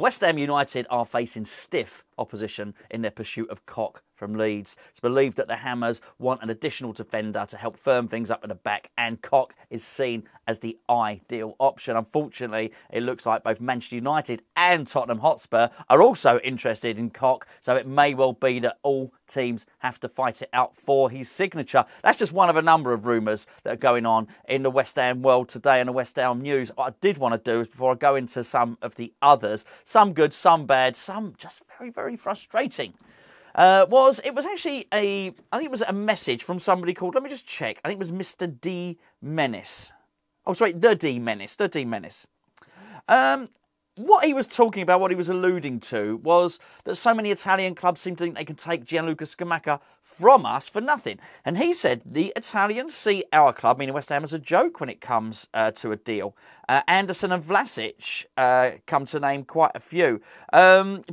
West Ham United are facing stiff opposition in their pursuit of Koch from Leeds. It's believed that the Hammers want an additional defender to help firm things up at the back, and Koch is seen as the ideal option. Unfortunately, it looks like both Manchester United and Tottenham Hotspur are also interested in Koch, so it may well be that all teams have to fight it out for his signature. That's just one of a number of rumours that are going on in the West Ham world today and the West Ham news. What I did want to do is, before I go into some of the others, some good, some bad, some just very, very frustrating. It was actually I think it was a message from somebody called, let me just check, I think it was Mr. D. Menace. Oh, sorry, the D. Menace. What he was talking about, what he was alluding to, was that so many Italian clubs seem to think they can take Gianluca Scamacca from us for nothing. And he said the Italians see our club, meaning West Ham, as a joke when it comes to a deal. Anderson and Vlasic come to name quite a few.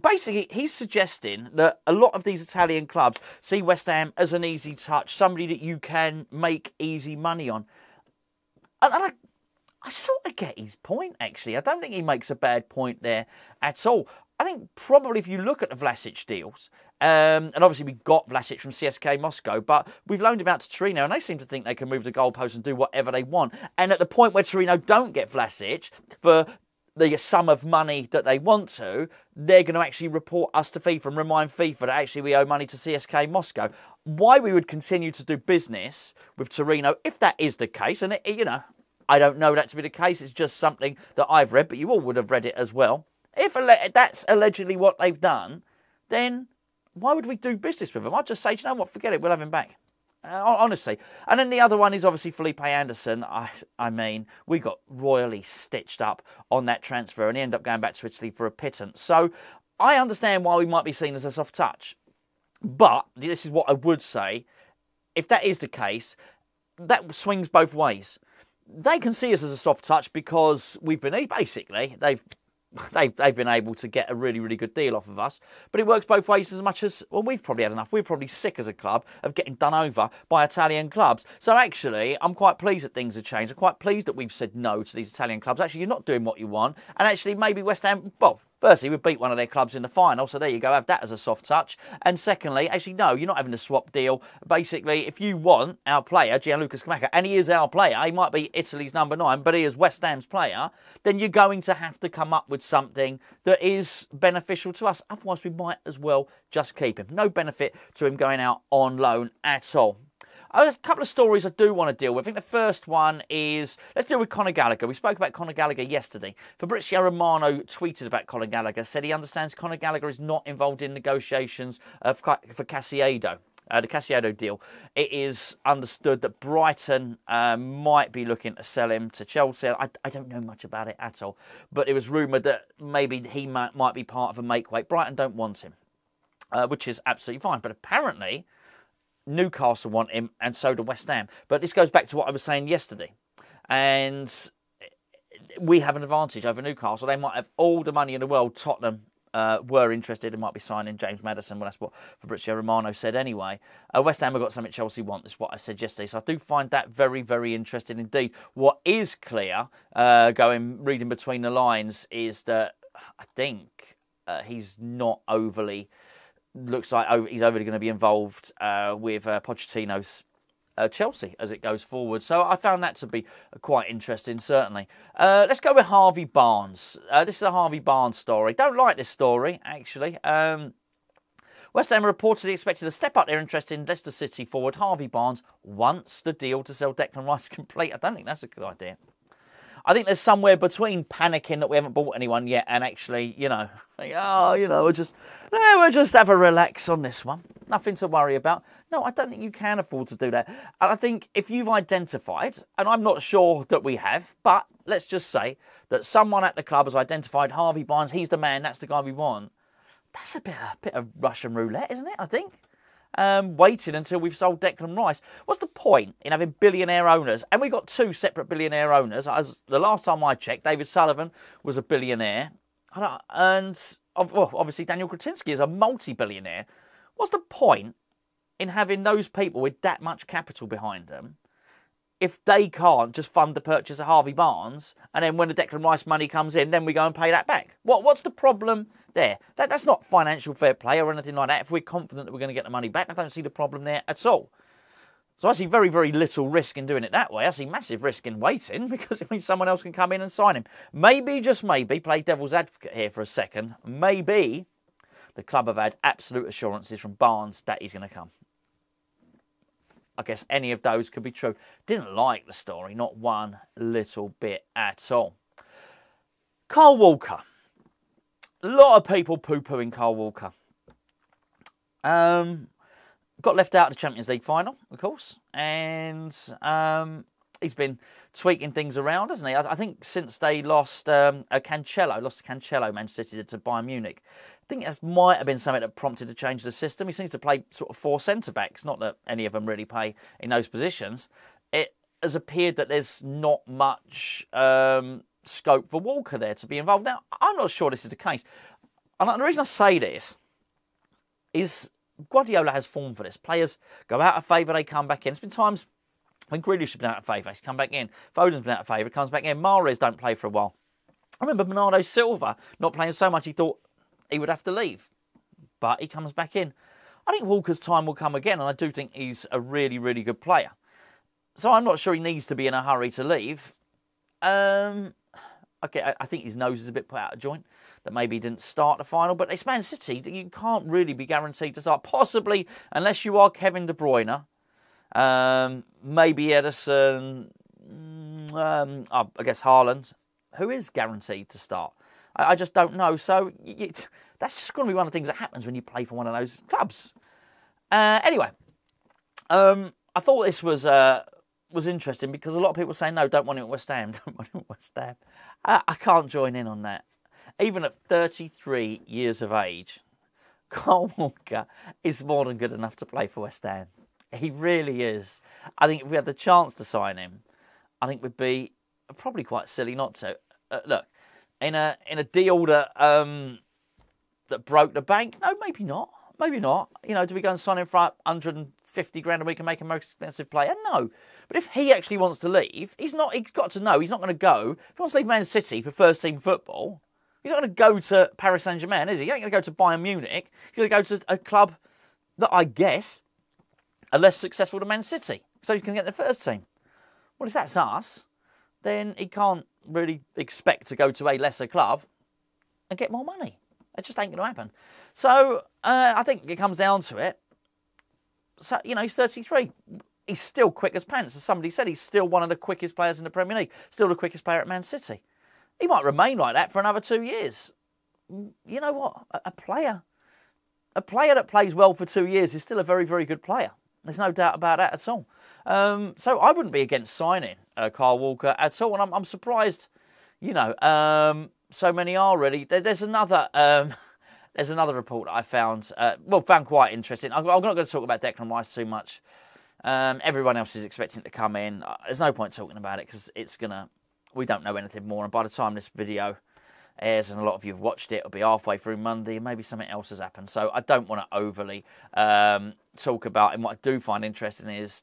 Basically, he's suggesting that a lot of these Italian clubs see West Ham as an easy touch, somebody that you can make easy money on. And I sort of get his point, actually. I don't think he makes a bad point there at all. I think probably if you look at the Vlasic deals, and obviously we got Vlasic from CSKA Moscow, but we've loaned him out to Torino, and they seem to think they can move the goalposts and do whatever they want. And at the point where Torino don't get Vlasic for the sum of money that they want to, they're going to actually report us to FIFA and remind FIFA that actually we owe money to CSKA Moscow. Why we would continue to do business with Torino, if that is the case, and I don't know that to be the case. It's just something that I've read, but you all would have read it as well. If that's allegedly what they've done, then why would we do business with them? I'd just say, you know what, forget it, we'll have him back. Honestly. And then the other one is obviously Felipe Anderson. I mean, we got royally stitched up on that transfer and he ended up going back to Italy for a pittance. So I understand why we might be seen as a soft touch. But this is what I would say. If that is the case, that swings both ways. They can see us as a soft touch because we've been, basically, they've been able to get a really, really good deal off of us. But it works both ways as much as, well, we've probably had enough. We're probably sick as a club of getting done over by Italian clubs. So actually, I'm quite pleased that things have changed. I'm quite pleased that we've said no to these Italian clubs. Actually, you're not doing what you want. And actually, maybe West Ham, well, firstly, we beat one of their clubs in the final, so there you go, have that as a soft touch. And secondly, actually, no, you're not having a swap deal. Basically, if you want our player, Gianluca Scamacca, and he is our player, he might be Italy's number 9, but he is West Ham's player, then you're going to have to come up with something that is beneficial to us. Otherwise, we might as well just keep him. No benefit to him going out on loan at all. A couple of stories I do want to deal with. I think the first one is, let's deal with Conor Gallagher. We spoke about Conor Gallagher yesterday. Fabrizio Romano tweeted about Conor Gallagher, said he understands Conor Gallagher is not involved in negotiations for Casiado. The Casiado deal. It is understood that Brighton might be looking to sell him to Chelsea. I don't know much about it at all. But it was rumoured that maybe he might be part of a make-weight. Brighton don't want him, which is absolutely fine. But apparently Newcastle want him, and so do West Ham. But this goes back to what I was saying yesterday. And we have an advantage over Newcastle. They might have all the money in the world. Tottenham were interested and might be signing James Maddison. Well, that's what Fabrizio Romano said anyway. West Ham have got something Chelsea want. That's what I said yesterday. So I do find that very, very interesting indeed. What is clear, reading between the lines, is that I think he's not overly... Looks like he's overly going to be involved with Pochettino's Chelsea as it goes forward. So I found that to be quite interesting, certainly. Let's go with Harvey Barnes. This is a Harvey Barnes story. Don't like this story, actually. West Ham reportedly expected to step up their interest in Leicester City forward Harvey Barnes once the deal to sell Declan Rice is complete. I don't think that's a good idea. I think there's somewhere between panicking that we haven't bought anyone yet and actually, we'll just have a relax on this one. Nothing to worry about. No, I don't think you can afford to do that. And I think if you've identified, and I'm not sure that we have, but let's just say that someone at the club has identified Harvey Barnes, he's the man, that's the guy we want. That's a bit of Russian roulette, isn't it, I think? Waiting until we've sold Declan Rice. What's the point in having billionaire owners? And we've got 2 separate billionaire owners. As the last time I checked, David Sullivan was a billionaire. And obviously Daniel Kretinsky is a multi-billionaire. What's the point in having those people with that much capital behind them if they can't just fund the purchase of Harvey Barnes, and then when the Declan Rice money comes in, then we go and pay that back. What's the problem there? That's not financial fair play or anything like that. If we're confident that we're going to get the money back, I don't see the problem there at all. So I see very, very little risk in doing it that way. I see massive risk in waiting, because it means someone else can come in and sign him. Maybe, just maybe, play devil's advocate here for a second, maybe the club have had absolute assurances from Barnes that he's going to come. I guess any of those could be true. Didn't like the story, not one little bit at all. Kyle Walker. A lot of people poo-pooing Kyle Walker. Got left out of the Champions League final, of course. And he's been tweaking things around, hasn't he? I think since they lost Cancelo, Man City to Bayern Munich. I think that might have been something that prompted a change of the system. He seems to play sort of 4 centre-backs, not that any of them really play in those positions. It has appeared that there's not much scope for Walker there to be involved. Now, I'm not sure this is the case. And the reason I say this is Guardiola has form for this. Players go out of favour, they come back in. There's been times when Grealish has been out of favour, he's come back in. Foden's been out of favour, comes back in. Mahrez don't play for a while. I remember Bernardo Silva not playing so much he thought he would have to leave, but he comes back in. I think Walker's time will come again, and I do think he's a really, really good player. So I'm not sure he needs to be in a hurry to leave. Okay, I think his nose is a bit put out of joint, that maybe he didn't start the final, but it's Man City. You can't really be guaranteed to start, possibly, unless you are Kevin De Bruyne, maybe Ederson, I guess Haaland, who is guaranteed to start. I just don't know. So that's just going to be one of the things that happens when you play for one of those clubs. Anyway, I thought this was interesting because a lot of people say, no, don't want him at West Ham. Don't want him at West Ham. I can't join in on that. Even at 33 years of age, Kyle Walker is more than good enough to play for West Ham. He really is. I think if we had the chance to sign him, I think we'd be probably quite silly not to. Look, in a deal that broke the bank, no, maybe not. Maybe not. You know, do we go and sign him for 150 grand a week and make him a most expensive player? No. But if he actually wants to leave, he's got to know he's not going to go. If he wants to leave Man City for first team football, he's not going to go to Paris Saint-Germain, is he? He ain't going to go to Bayern Munich. He's going to go to a club that I guess are less successful than Man City. So he's going to get the first team. Well, if that's us, then he can't really expect to go to a lesser club and get more money. It just ain't going to happen. So I think it comes down to it. So, you know, he's 33. He's still quick as pants. As somebody said, he's still one of the quickest players in the Premier League. Still the quickest player at Man City. He might remain like that for another 2 years. You know what? A player that plays well for 2 years is still a very, very good player. There's no doubt about that at all. So I wouldn't be against signing Kyle Walker at all. And I'm surprised, you know, so many are really. There's another report that I found, found quite interesting. I'm not going to talk about Declan Rice too much. Everyone else is expecting it to come in. There's no point talking about it because we don't know anything more. And by the time this video airs, and a lot of you have watched it, it'll be halfway through Monday, and maybe something else has happened. So I don't want to overly talk about it. And what I do find interesting is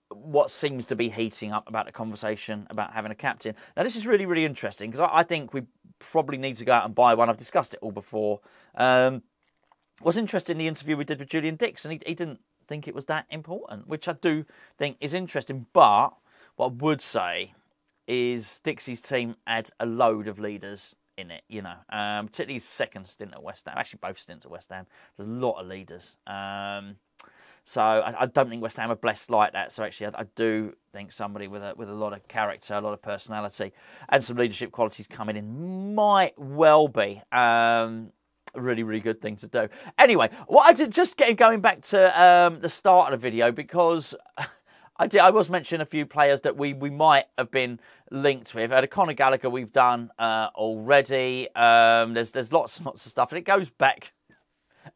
what seems to be heating up about the conversation about having a captain. Now, this is really, really interesting because I think we probably need to go out and buy one. I've discussed it all before. Was interested in the interview we did with Julian Dix, and he didn't think it was that important, which I do think is interesting. But what I would say is Dixie's team had a load of leaders in it, you know, particularly his second stint at West Ham, actually both stints at West Ham. There's a lot of leaders. So I don't think West Ham are blessed like that. So actually, I do think somebody with a lot of character, a lot of personality, and some leadership qualities coming in might well be a really, really good thing to do. Anyway, what I did, just going back to the start of the video, because I was mentioning a few players that we might have been linked with. The Conor Gallagher we've done already. There's lots and lots of stuff, and it goes back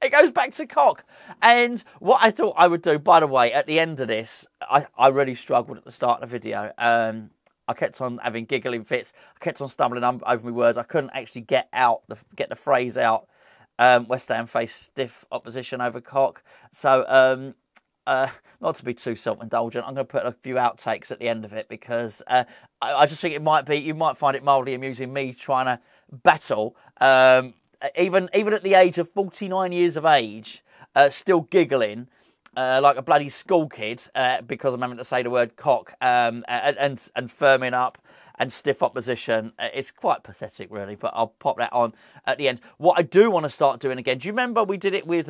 to Koch. And what I thought I would do, by the way, at the end of this, I really struggled at the start of the video. I kept on having giggling fits. I kept on stumbling over my words. I couldn't actually get the phrase out. West Ham faced stiff opposition over Koch. So not to be too self-indulgent, I'm going to put a few outtakes at the end of it because I just think you might find it mildly amusing me trying to battle, even at the age of 49 years of age, still giggling like a bloody school kid because I'm having to say the word cock and firming up and stiff opposition. It's quite pathetic, really, but I'll pop that on at the end. What I do want to start doing again, do you remember we did it with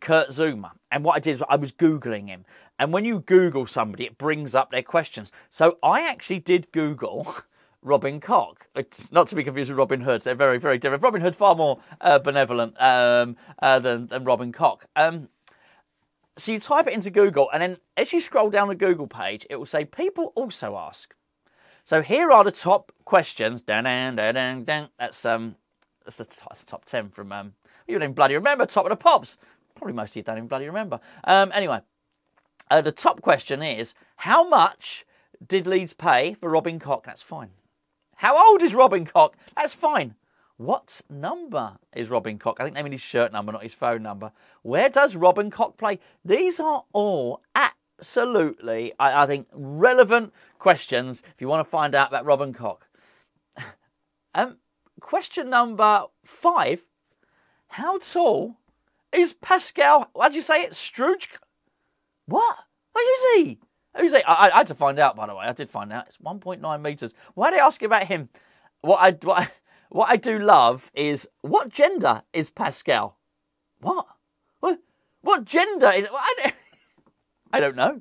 Kurt Zuma? And what I did was I was Googling him. And when you Google somebody, it brings up their questions. So I actually did Google Robin Koch. It's not to be confused with Robin Hood. They're very, very different. Robin Hood far more benevolent than Robin Koch. So you type it into Google, and then as you scroll down the Google page, it will say, people also ask. So here are the top questions. That's the top 10 from, you don't even bloody remember, Top of the Pops. Probably most of you don't even bloody remember. Anyway, the top question is, how much did Leeds pay for Robin Koch? That's fine. How old is Robin Koch? That's fine. What number is Robin Koch? I think they mean his shirt number, not his phone number. Where does Robin Koch play? These are all absolutely, I think, relevant questions if you want to find out about Robin Koch. Question number 5. How tall is Pascal, how'd you say it, Struch? What? Who's he? Who's he? I had to find out, by the way. I did find out. It's 1.9 metres. Why did I ask you about him? What I do love is, what gender is Pascal? What? What gender is... I don't know.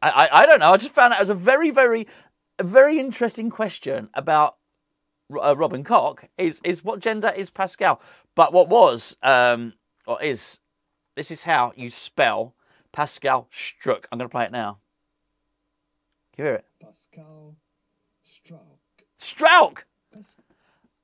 I don't know. I just found out it was a very, very, very interesting question about Robin Koch. Is what gender is Pascal? But what was, or is, this is how you spell Pascal Struck. I'm going to play it now. Can you hear it? Pascal Struck. Struck!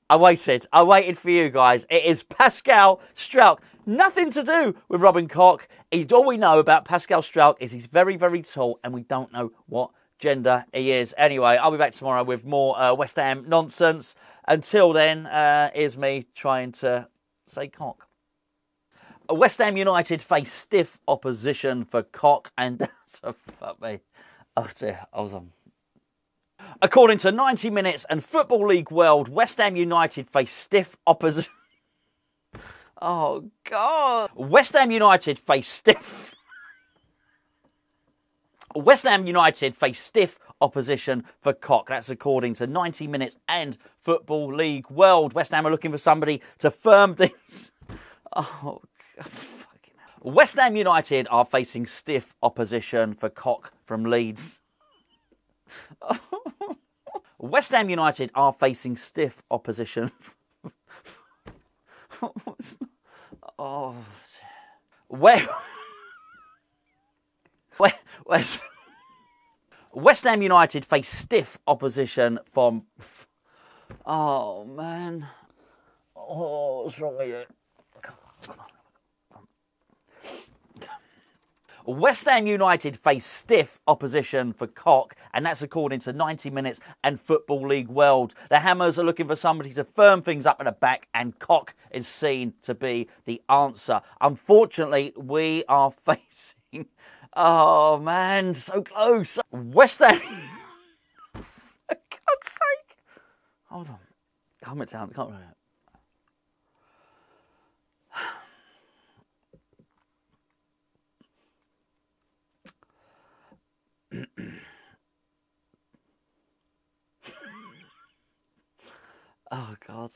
I waited for you guys. It is Pascal Struck. Nothing to do with Robin Koch. All we know about Pascal Struck is he's very, very tall, and we don't know what gender he is. Anyway, I'll be back tomorrow with more West Ham nonsense. Until then, here's me trying to say cock. West Ham United face stiff opposition for Koch, and fuck me. Oh dear, hold on. According to 90 Minutes and Football League World, West Ham United face stiff opposition. Oh, God. West Ham United face stiff opposition for Koch. That's according to 90 Minutes and Football League World. West Ham are looking for somebody to firm things. Oh, God. Fucking hell. West Ham United are facing stiff opposition for Koch from Leeds. West Ham United are facing stiff opposition. Oh, West Ham United face stiff opposition from. Oh man! Oh, what's wrong with you? Come on. West Ham United face stiff opposition for Koch, and that's according to 90 Minutes and Football League World. The Hammers are looking for somebody to firm things up at the back, and Koch is seen to be the answer. Unfortunately, we are facing... Oh, man, so close. West Ham... For God's sake. Hold on. Calm it down. Calm it down. Oh, God.